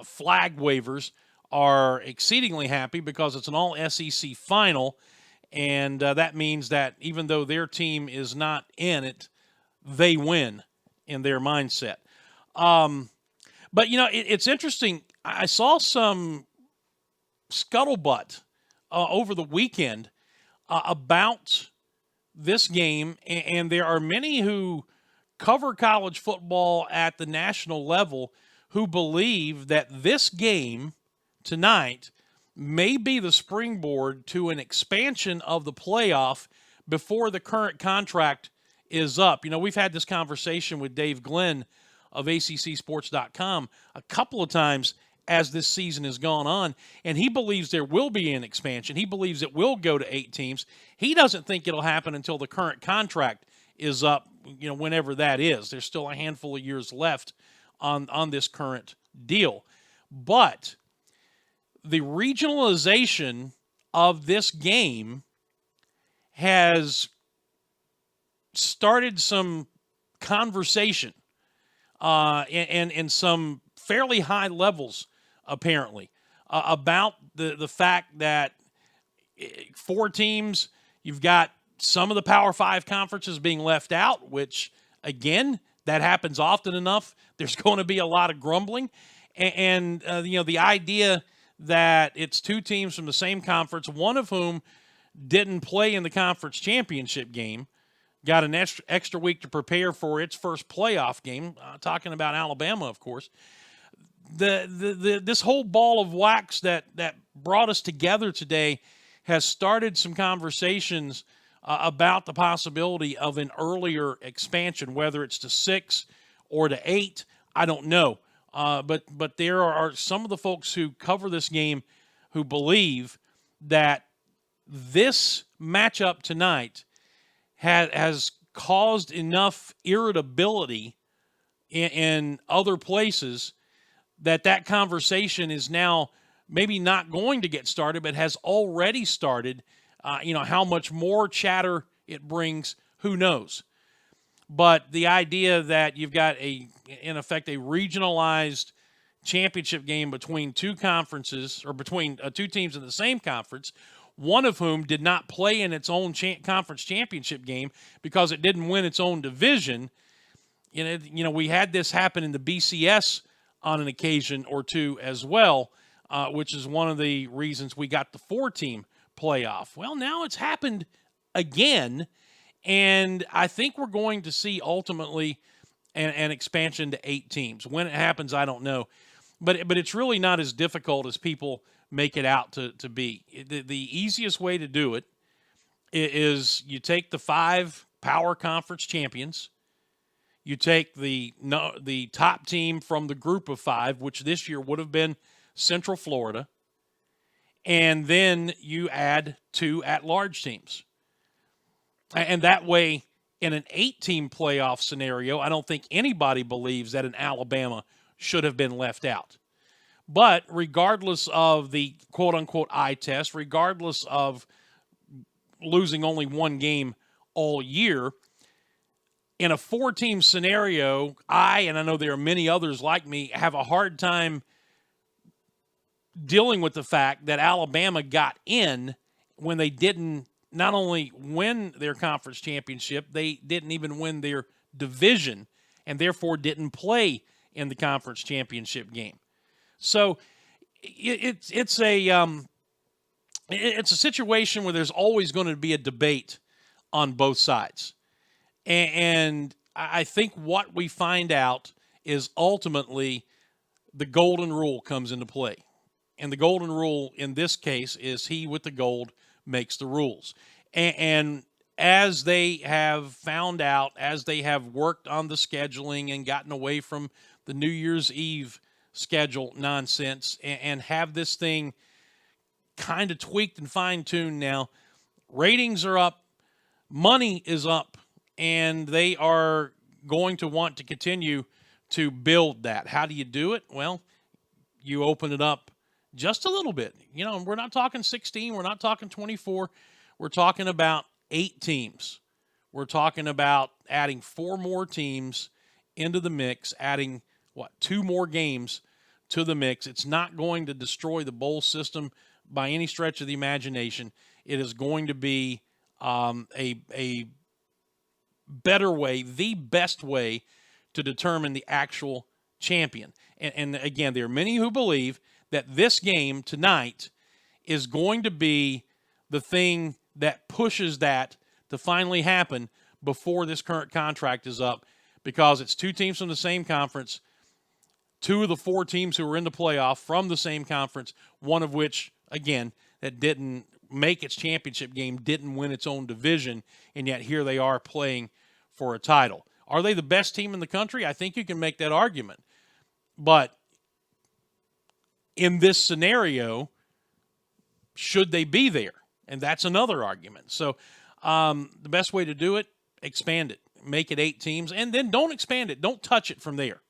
flag wavers are exceedingly happy because it's an all-SEC final, and that means that even though their team is not in it, they win in their mindset. But, it's interesting. I saw some scuttlebutt over the weekend about this game, and there are many who cover college football at the national level who believe that this game tonight may be the springboard to an expansion of the playoff before the current contract is up. We've had this conversation with Dave Glenn of ACCsports.com a couple of times as this season has gone on, and he believes there will be an expansion. He believes it will go to 8 teams. He doesn't think it'll happen until the current contract is up, whenever that is. There's still a handful of years left on this current deal. But the regionalization of this game has started some conversation and some fairly high levels, apparently, about the fact that 4 teams, you've got some of the Power 5 conferences being left out, which, again, that happens often enough. There's going to be a lot of grumbling. And the idea that it's 2 teams from the same conference, one of whom didn't play in the conference championship game, got an extra week to prepare for its first playoff game, talking about Alabama, of course. This whole ball of wax that brought us together today has started some conversations about the possibility of an earlier expansion, whether it's to 6 or to 8. I don't know. But there are some of the folks who cover this game who believe that this matchup tonight has caused enough irritability in other places that conversation is now maybe not going to get started, but has already started. How much more chatter it brings, who knows? But the idea that you've got in effect, a regionalized championship game between two conferences, or between two teams in the same conference, one of whom did not play in its own conference championship game because it didn't win its own division. We had this happen in the BCS on an occasion or two as well, which is one of the reasons we got the 4-team playoff. Well, now it's happened again, and I think we're going to see ultimately an expansion to 8 teams. When it happens, I don't know. But it's really not as difficult as people make it out to be. The easiest way to do it is you take the 5 power conference champions, you take the top team from the group of 5, which this year would have been Central Florida, and then you add 2 at-large teams. And that way, in an 8-team playoff scenario, I don't think anybody believes that an Alabama should have been left out. But regardless of the quote-unquote eye test, regardless of losing only 1 game all year, in a 4-team scenario, and I know there are many others like me, have a hard time dealing with the fact that Alabama got in when they didn't not only win their conference championship, they didn't even win their division and therefore didn't play in the conference championship game. So it's a situation where there's always going to be a debate on both sides. And I think what we find out is ultimately the golden rule comes into play. And the golden rule in this case is he with the gold makes the rules. And as they have found out, as they have worked on the scheduling and gotten away from the New Year's Eve schedule nonsense and have this thing kind of tweaked and fine-tuned now, ratings are up, money is up, and they are going to want to continue to build that. How do you do it? Well, you open it up just a little bit. We're not talking 16. We're not talking 24. We're talking about 8 teams. We're talking about adding 4 more teams into the mix, adding, 2 more games to the mix. It's not going to destroy the bowl system by any stretch of the imagination. It is going to be a better way, the best way to determine the actual champion. And again, there are many who believe that this game tonight is going to be the thing that pushes that to finally happen before this current contract is up, because it's 2 teams from the same conference, 2 of the 4 teams who were in the playoff from the same conference, one of which, again, that didn't make its championship game, didn't win its own division, and yet here they are playing for a title. Are they the best team in the country? I think you can make that argument. But in this scenario, should they be there? And that's another argument. So the best way to do it, expand it. Make it 8 teams, and then don't expand it. Don't touch it from there.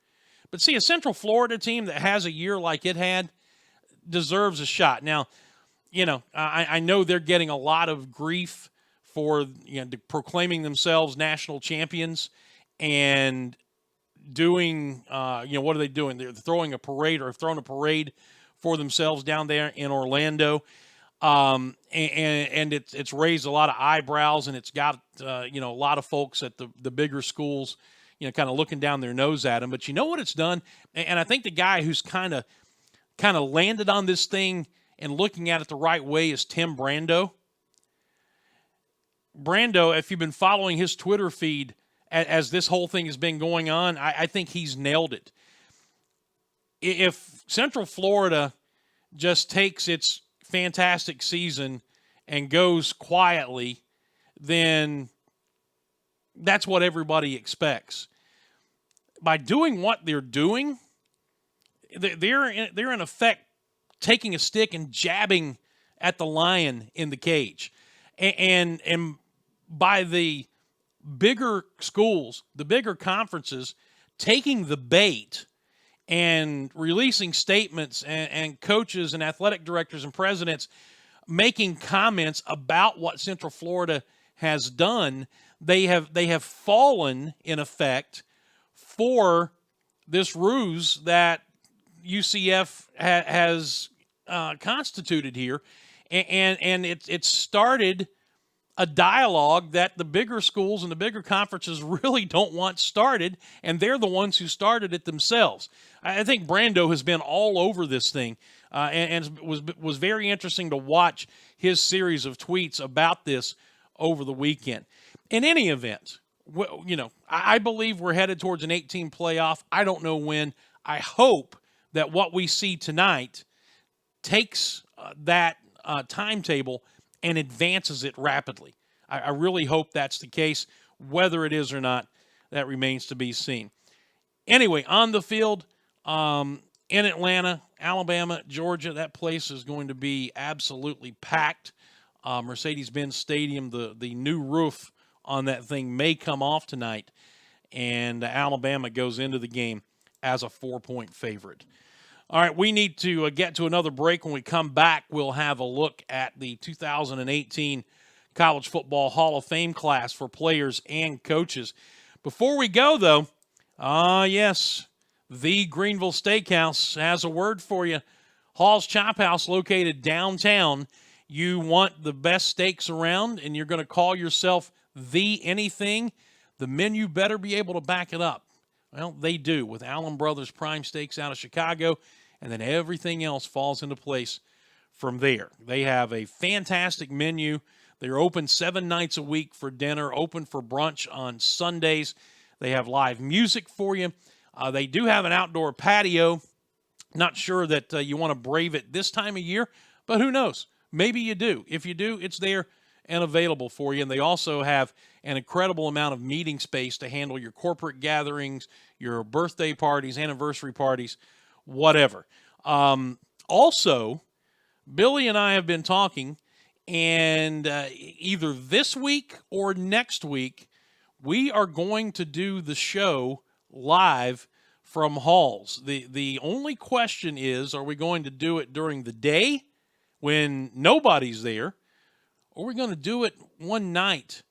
But see, a Central Florida team that has a year like it had deserves a shot. Now, I know they're getting a lot of grief for proclaiming themselves national champions and doing, what are they doing? They're throwing a parade for themselves down there in Orlando. And it's raised a lot of eyebrows, and it's got, a lot of folks at the bigger schools, kind of looking down their nose at them. But you know what it's done? And I think the guy who's kind of landed on this thing and looking at it the right way is Tim Brando. Brando, if you've been following his Twitter feed as this whole thing has been going on, I think he's nailed it. If Central Florida just takes its fantastic season and goes quietly, then that's what everybody expects. By doing what they're doing, they're in effect taking a stick and jabbing at the lion in the cage. And by the bigger schools, the bigger conferences, taking the bait and releasing statements and coaches and athletic directors and presidents making comments about what Central Florida has done, they have fallen, in effect, for this ruse that, UCF has constituted here, and it started a dialogue that the bigger schools and the bigger conferences really don't want started, and they're the ones who started it themselves. I think Brando has been all over this thing, and was very interesting to watch his series of tweets about this over the weekend. In any event, I believe we're headed towards an 8-team playoff. I don't know when. I hope that what we see tonight takes that timetable and advances it rapidly. I really hope that's the case. Whether it is or not, that remains to be seen. Anyway, on the field, in Atlanta, Alabama, Georgia, that place is going to be absolutely packed. Mercedes-Benz Stadium, the new roof on that thing may come off tonight, and Alabama goes into the game as a 4-point favorite. All right, we need to get to another break. When we come back, we'll have a look at the 2018 College Football Hall of Fame class for players and coaches. Before we go, though, yes, the Greenville Steakhouse has a word for you. Hall's Chop House, located downtown. You want the best steaks around, and you're going to call yourself the anything, the menu better be able to back it up. Well, they do with Allen Brothers Prime Steaks out of Chicago, and then everything else falls into place from there. They have a fantastic menu. They're open 7 nights a week for dinner, open for brunch on Sundays. They have live music for you. They do have an outdoor patio. Not sure that you want to brave it this time of year, but who knows? Maybe you do. If you do, it's there and available for you. And they also have an incredible amount of meeting space to handle your corporate gatherings, your birthday parties, anniversary parties, whatever. Also, Billy and I have been talking, and either this week or next week, we are going to do the show live from Halls. The only question is, are we going to do it during the day when nobody's there, or are we going to do it one night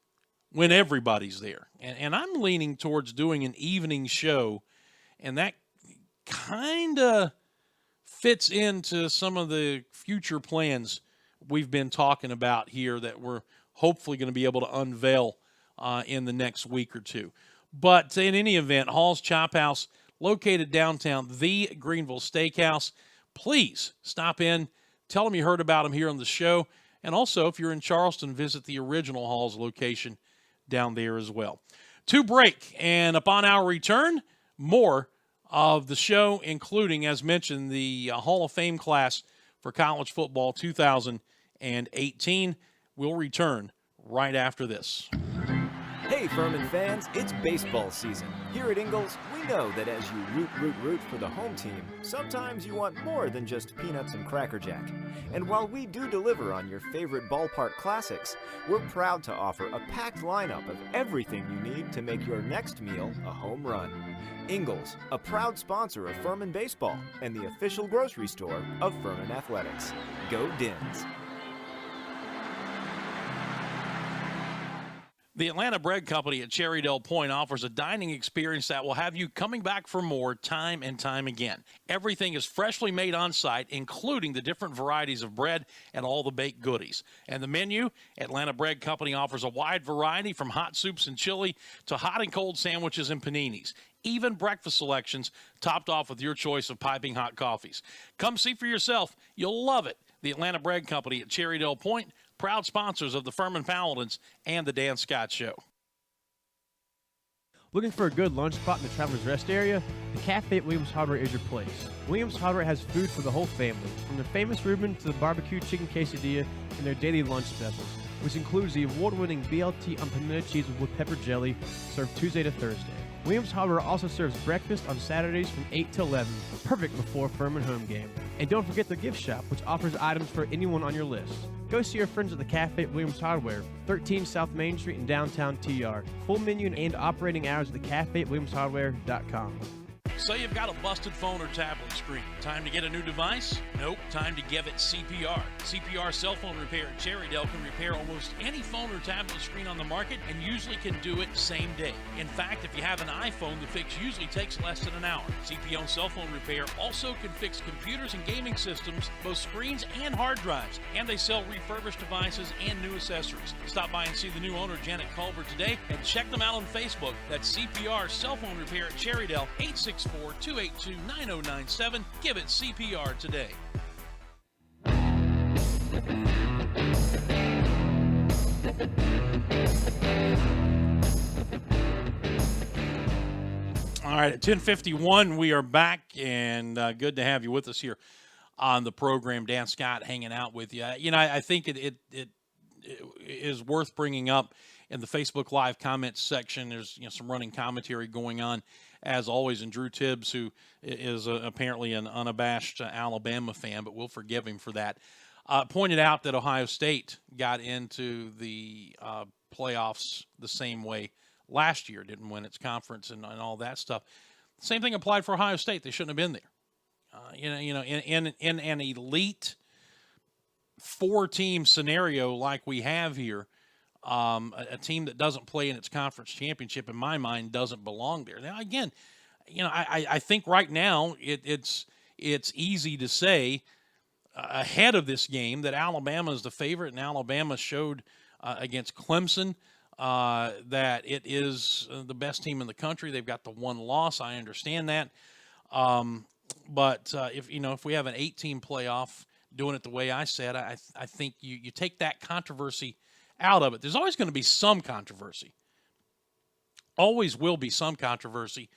when everybody's there? And I'm leaning towards doing an evening show, and that kind of fits into some of the future plans we've been talking about here that we're hopefully going to be able to unveil in the next week or two. But in any event, Hall's Chop House, located downtown, the Greenville Steakhouse. Please stop in. Tell them you heard about them here on the show. And also, if you're in Charleston, visit the original Hall's location down there as well. To break, and upon our return, more of the show, including, as mentioned, the Hall of Fame class for college football 2018. We'll return right after this. Hey, Furman fans, it's baseball season. Here at Ingalls, we know that as you root for the home team, sometimes you want more than just peanuts and Cracker Jack. And while we do deliver on your favorite ballpark classics, we're proud to offer a packed lineup of everything you need to make your next meal a home run. Ingalls, a proud sponsor of Furman Baseball and the official grocery store of Furman Athletics. Go Dins! The Atlanta Bread Company at Cherrydale Point offers a dining experience that will have you coming back for more time and time again. Everything is freshly made on site, including the different varieties of bread and all the baked goodies. And the menu, Atlanta Bread Company offers a wide variety from hot soups and chili to hot and cold sandwiches and paninis. Even breakfast selections topped off with your choice of piping hot coffees. Come see for yourself. You'll love it. The Atlanta Bread Company at Cherrydale Point, proud sponsors of the Furman Paladins and the Dan Scott Show. Looking for a good lunch spot in the Travelers Rest area? The Cafe at Williams Hardware is your place. Williams Hardware has food for the whole family, from the famous Reuben to the barbecue chicken quesadilla and their daily lunch specials, which includes the award-winning BLT on pimento cheese with pepper jelly, served Tuesday to Thursday. Williams Hardware also serves breakfast on Saturdays from 8 to 11, perfect before Furman home game. And don't forget the gift shop, which offers items for anyone on your list. Go see your friends at the Cafe at Williams Hardware, 13 South Main Street in downtown TR. Full menu and operating hours at the Cafe at WilliamsHardware.com. Say you've got a busted phone or tablet screen. Time to get a new device? Nope. Time to give it CPR. CPR Cell Phone Repair at Cherrydale can repair almost any phone or tablet screen on the market and usually can do it same day. In fact, if you have an iPhone, the fix usually takes less than an hour. CPR Cell Phone Repair also can fix computers and gaming systems, both screens and hard drives. And they sell refurbished devices and new accessories. Stop by and see the new owner, Janet Culver, today and check them out on Facebook. That's CPR Cell Phone Repair at Cherrydale, 864-282-9097. Give it CPR today. All right, at 10:51, we are back, and good to have you with us here on the program. Dan Scott hanging out with you. I think it is worth bringing up in the Facebook Live comments section. There's some running commentary going on, as always, and Drew Tibbs, who is apparently an unabashed Alabama fan, but we'll forgive him for that, pointed out that Ohio State got into the playoffs the same way last year, didn't win its conference and all that stuff. Same thing applied for Ohio State. They shouldn't have been there. In an elite four-team scenario like we have here, a team that doesn't play in its conference championship, in my mind, doesn't belong there. Now, again, I think right now it's easy to say ahead of this game that Alabama is the favorite, and Alabama showed against Clemson that it is the best team in the country. They've got the one loss. I understand that. But if we have an 8-team playoff doing it the way I said, I think you take that controversy out of it. There's always going to be some controversy. Always will be some controversy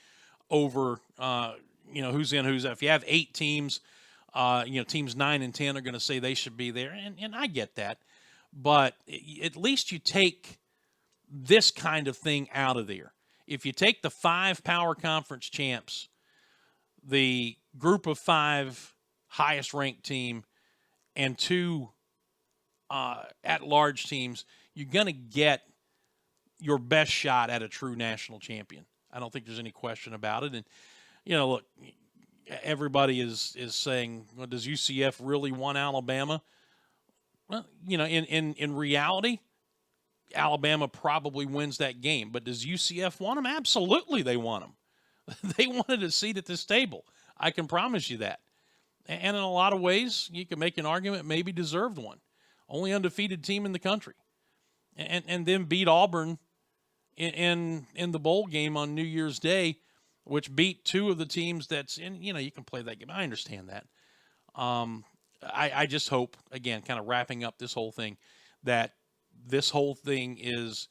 over who's in, who's out. If you have 8 teams, teams 9 and 10 are going to say they should be there, and I get that. But at least you take this kind of thing out of there. If you take the 5 power conference champs, the group of 5 highest ranked team, and 2 at-large teams, you're going to get your best shot at a true national champion. I don't think there's any question about it. And, look, everybody is saying, well, does UCF really want Alabama? Well, in reality, Alabama probably wins that game. But does UCF want them? Absolutely they want them. They wanted a seat at this table. I can promise you that. And in a lot of ways, you can make an argument maybe deserved one. Only undefeated team in the country. And then beat Auburn in the bowl game on New Year's Day, which beat 2 of the teams that's in, you can play that game. I understand that. I just hope, again, kind of wrapping up this whole thing, that this whole thing is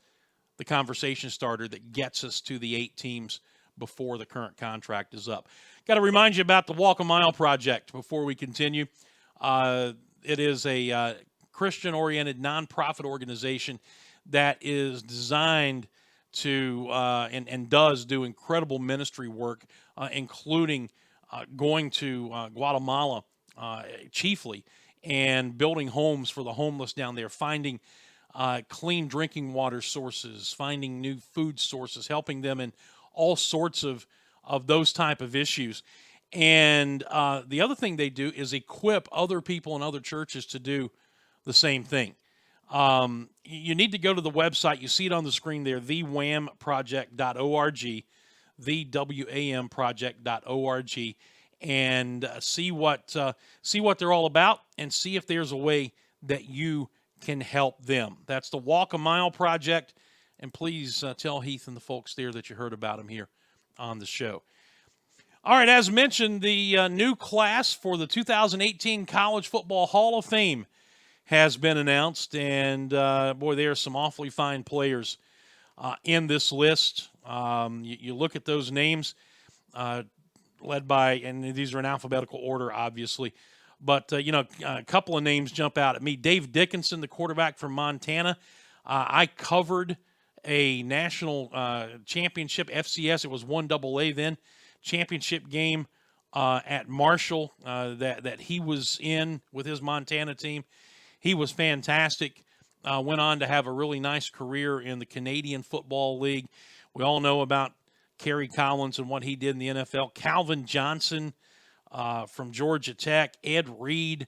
the conversation starter that gets us to the 8 teams before the current contract is up. Got to remind you about the Walk a Mile Project before we continue. It is a Christian-oriented nonprofit organization that is designed to and does do incredible ministry work, including going to Guatemala chiefly and building homes for the homeless down there, finding clean drinking water sources, finding new food sources, helping them in all sorts of those type of issues. And the other thing they do is equip other people in other churches to do the same thing. You need to go to the website. You see it on the screen there, thewamproject.org, thewamproject.org, and see what they're all about and see if there's a way that you can help them. That's the Walk a Mile Project, and please tell Heath and the folks there that you heard about them here on the show. All right, as mentioned, the new class for the 2018 College Football Hall of Fame has been announced, and boy, there are some awfully fine players in this list. You look at those names led by, and these are in alphabetical order, obviously, but a couple of names jump out at me. Dave Dickinson, the quarterback from Montana. I covered a national championship, FCS, it was 1AA then, championship game at Marshall that he was in with his Montana team. He was fantastic. Went on to have a really nice career in the Canadian Football League. We all know about Kerry Collins and what he did in the NFL. Calvin Johnson from Georgia Tech. Ed Reed.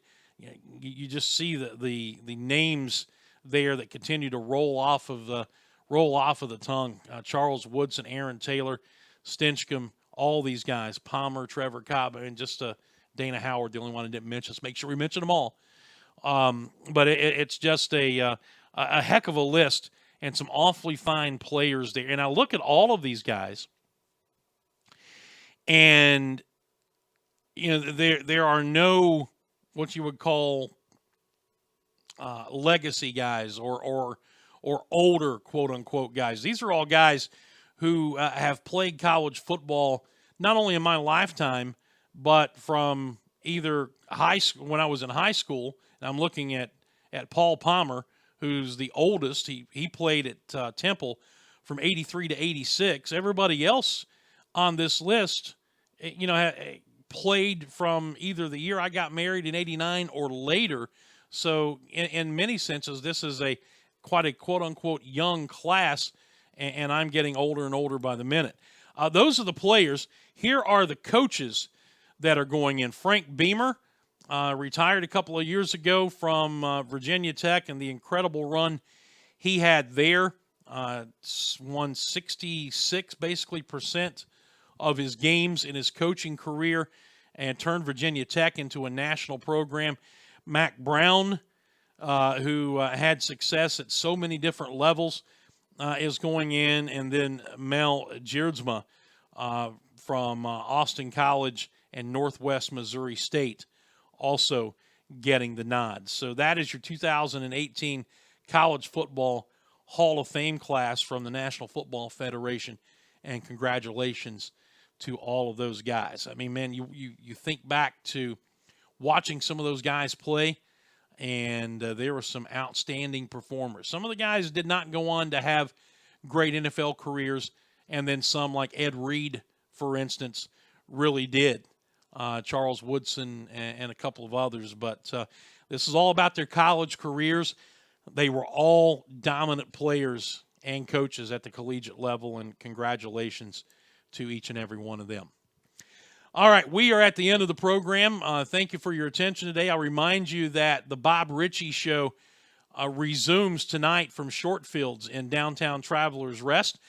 You just see the names there that continue to roll off of the tongue. Charles Woodson, Aaron Taylor, Stinchcomb, all these guys. Palmer, Trevor Cobb, and just Dana Howard, the only one I didn't mention. Let's make sure we mention them all. But it's just a heck of a list and some awfully fine players there. And I look at all of these guys, and there are no what you would call legacy guys or older quote unquote guys. These are all guys who have played college football not only in my lifetime, but from either high school when I was in high school. And I'm looking at Paul Palmer, who's the oldest. He played at Temple from 83 to 86. Everybody else on this list, played from either the year I got married in 89 or later. So in many senses, this is quite a quote-unquote young class, and I'm getting older and older by the minute. Those are the players. Here are the coaches that are going in. Frank Beamer retired a couple of years ago from Virginia Tech, and the incredible run he had there. Won 66 basically % of his games in his coaching career and turned Virginia Tech into a national program. Mac Brown, who had success at so many different levels, is going in. And then Mel Djerdsma from Austin College and Northwest Missouri State also getting the nod. So that is your 2018 College Football Hall of Fame class from the National Football Federation, and congratulations to all of those guys. I mean, man, you think back to watching some of those guys play, and there were some outstanding performers. Some of the guys did not go on to have great NFL careers, and then some, like Ed Reed, for instance, really did. Charles Woodson and a couple of others. But this is all about their college careers. They were all dominant players and coaches at the collegiate level, and congratulations to each and every one of them. All right, we are at the end of the program. Thank you for your attention today. I'll remind you that the Bob Ritchie Show resumes tonight from Shortfields in downtown Travelers Rest.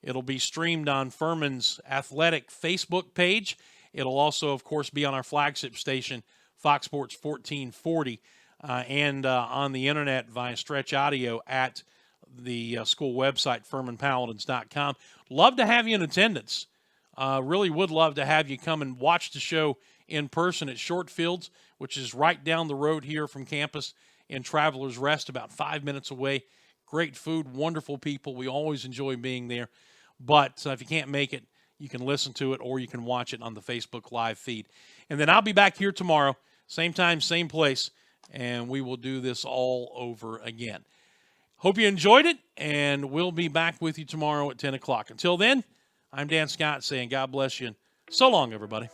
It'll be streamed on Furman's athletic Facebook page. It'll also, of course, be on our flagship station, Fox Sports 1440, and on the internet via Stretch Audio at the school website, FurmanPaladins.com. Love to have you in attendance. Really would love to have you come and watch the show in person at Shortfields, which is right down the road here from campus in Travelers Rest, about 5 minutes away. Great food, wonderful people. We always enjoy being there. But if you can't make it, you can listen to it or you can watch it on the Facebook Live feed. And then I'll be back here tomorrow, same time, same place, and we will do this all over again. Hope you enjoyed it, and we'll be back with you tomorrow at 10 o'clock. Until then, I'm Dan Scott saying God bless you, and so long, everybody.